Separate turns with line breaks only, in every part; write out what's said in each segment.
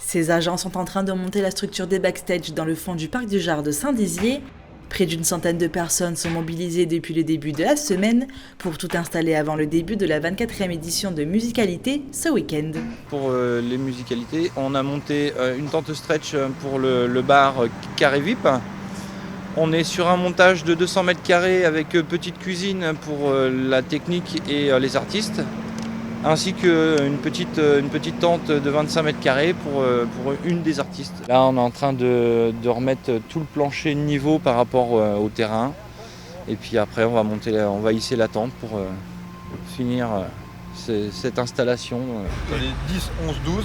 Ces agents sont en train de monter la structure des backstage dans le fond du parc du Jard de Saint-Dizier. Près d'une centaine de personnes sont mobilisées depuis le début de la semaine pour tout installer avant le début de la 24e édition de Musicalité ce week-end.
Pour les musicalités, on a monté une tente stretch pour le bar Carré VIP. On est sur un montage de 200 mètres carrés avec petite cuisine pour la technique et les artistes, ainsi qu'une petite tente de 25 mètres carrés pour une des artistes. Là, on est en train de remettre tout le plancher niveau par rapport au terrain. Et puis après, on va hisser la tente pour finir cette installation.
Les 10, 11, 12,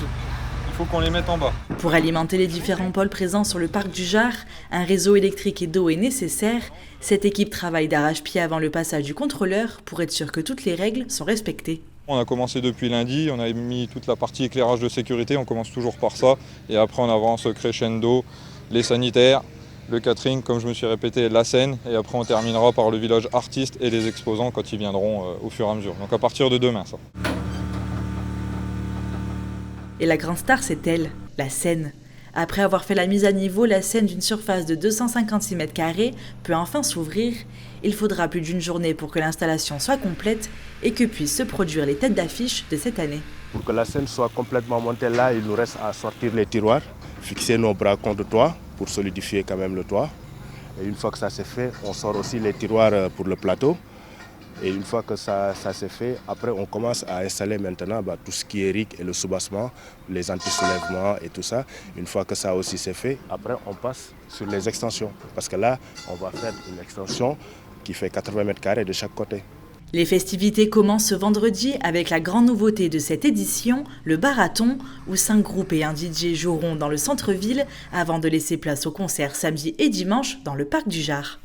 il faut qu'on les mette en bas.
Pour alimenter les différents pôles présents sur le parc du Jard, un réseau électrique et d'eau est nécessaire. Cette équipe travaille d'arrache-pied avant le passage du contrôleur pour être sûr que toutes les règles sont respectées.
On a commencé depuis lundi, on a mis toute la partie éclairage de sécurité, on commence toujours par ça. Et après on avance crescendo, les sanitaires, le catering, comme je me suis répété, la scène. Et après on terminera par le village artiste et les exposants quand ils viendront au fur et à mesure. Donc à partir de demain ça.
Et la grande star, c'est elle, la scène. Après avoir fait la mise à niveau, la scène d'une surface de 256 mètres carrés peut enfin s'ouvrir. Il faudra plus d'une journée pour que l'installation soit complète et que puissent se produire les têtes d'affiche de cette année.
Pour que la scène soit complètement montée là, il nous reste à sortir les tiroirs, fixer nos bras contre le toit pour solidifier quand même le toit. Et une fois que ça c'est fait, on sort aussi les tiroirs pour le plateau. Et une fois que ça s'est fait, après on commence à installer maintenant tout ce qui est ric et le soubassement, les anti-soulèvements et tout ça. Une fois que ça aussi c'est fait, après on passe sur les extensions. Parce que là, on va faire une extension qui fait 80 mètres carrés de chaque côté.
Les festivités commencent ce vendredi avec la grande nouveauté de cette édition, le Barathon, où 5 groupes et un DJ joueront dans le centre-ville avant de laisser place au concert samedi et dimanche dans le parc du Jard.